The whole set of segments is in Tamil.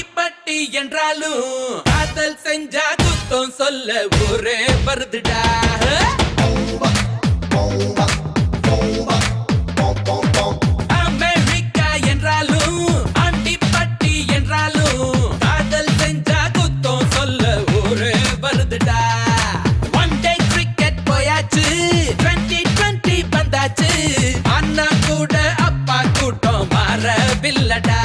ஆண்டிப்பட்டி என்றாலும் காதல் செஞ்சா குத்தம் சொல்ல ஊரே வருதுடா. அமெரிக்கா என்றாலும் ஆண்டிப்பட்டி என்றாலும் காதல் செஞ்சா குத்தம் சொல்ல ஊரே வருதுடா. ஒன் டே கிரிக்கெட் போயாச்சு, 2020 வந்தாச்சு, அண்ணா கூட அப்பா கூட்டம் மாறவில்லடா.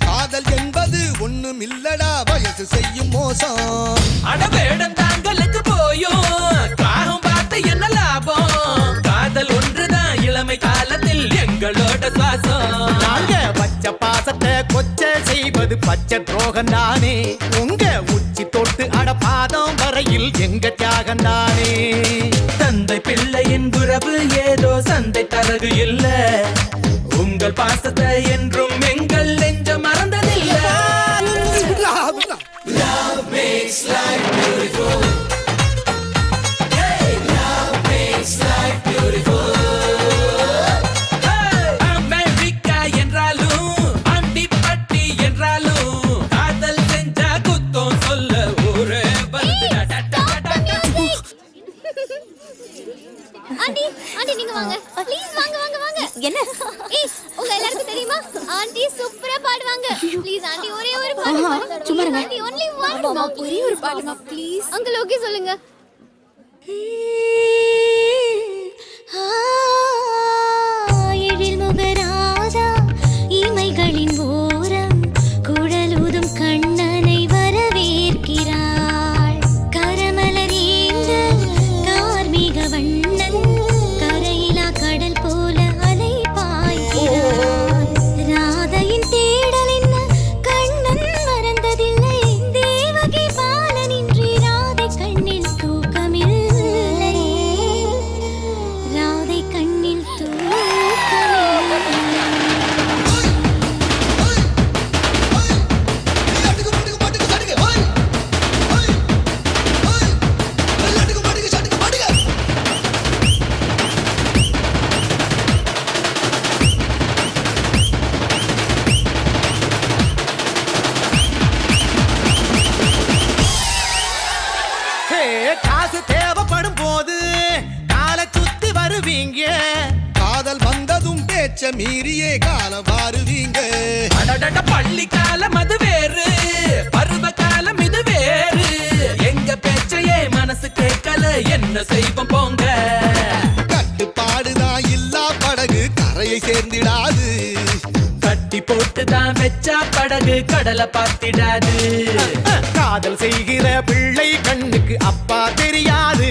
காதல் என்பது ஒண்ணும் இல்லடா, வயசு செய்யும் மோசம். அடவேடம் தாங்களுக்கு போயும் காகம் பார்த்து என்ன லாபம்? காதல் ஒன்றுதான் இளமை காலத்தில் எங்களோட சுவாசம். நாங்க பச்சை பாசத்தை கொச்ச செய்வது பச்சை துரோகம் தானே. உங்க உச்சி தொட்டு அடபாதம் வரையில் எங்க தியாகம் தானே. தந்தை பிள்ளையின் உறவு ஏதோ சந்தை தரகு இல்ல, உங்கள் பாசத்தை என்றும் எங்கள் நெஞ்ச மறந்ததில்லை. Love makes life beautiful. Hey, love makes life beautiful. Hey, America என்றாலும் ஆண்டிப்பட்டி என்றாலும் காதல் செஞ்சா குத்தம் சொல்ல ஊரே வருதுடா. ஆண்டி ஆண்டி நீங்க வாங்க ப்ளீஸ், வாங்க வாங்க வாங்க. என்ன ஏய் உங்க எல்லாருக்கும் தெரியுமா ஆண்டி சூப்பரா பாடுவாங்க. ப்ளீஸ் ஆண்டி ஒரே ஒரு பாட்டு பாடுங்க. சும்மா இருங்க ஆண்டி, only one ஒரே ஒரு பாடுமா ப்ளீஸ். அங்கிள் ஓகே சொல்லுங்க. எழில் முகராஜா இமைகளின் ஓரம் குழலூதும் கண்ணனை வரவேற்கிறாள். கரமலரேந்த கார்மிக வண்ணன் கரையிலா கடல் போல அலை பாய்கிறான். ராதையின் தேடல் என்ன கண்ணன் மறந்ததில்லை, தேவகி பாலனின்றி ராதை கண்ணில் தூக்கமில்லை, ராதை கண்ணில் தூக்கமில்லை. காசு தேவைப்படும் போது காலை சுத்தி வருவீங்க. காதல் வந்ததும் பேச்ச மீறியே காலம் மாறுவீங்க. அடடட பள்ளி காலம் அது வேறு, பருவ காலம் இது வேறு. எங்க பேச்சையே மனசு கேட்கல, என்ன செய்வோம் போங்க. கட்டுப்பாடுதான் இல்லா படகு கரையை சேர்ந்திடாது. கட்டி போட்டுதான் வெச்சா படகு கடலை பார்த்திடாது. காதல் செய்கிற பிள்ளை கண்ணுக்கு அப்பா தெரியாது.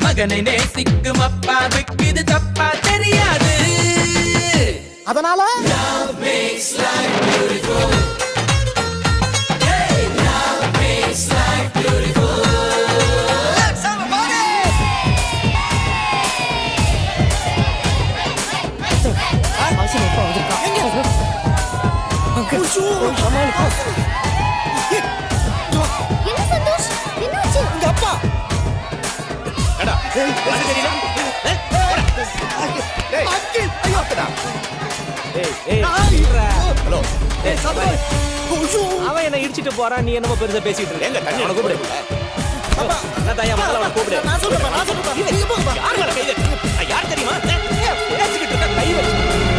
மகனை நேசிக்கும் அப்பாவுக்கு இது தப்பா தெரியாது. அதனால Love makes life beautiful. Hey, love makes life beautiful. Let's have a party. அவசியம் எப்ப வந்திருக்கா? என்ன சந்தோஷ், என்னாச்சு? உங்க அப்பா எடா, அது தெரியல. அங்கிள், ஐயோ, அப்படா. ஹலோ அவன் என்ன இடிச்சிட்டு போறான், நீ என்னமோ பெருசா பேசிட்டு இருக்க. எங்க தண்ணி அவனை கூப்பிடு. நான் தாயா முதல்ல அவனை கூப்பிடு. நான் சொல்றேன் யார் மேல கை வைக்கிறீங்க? நான் யார் தெரியுமா? பேசிக்கிட்டு இருக்க, கை வச்சு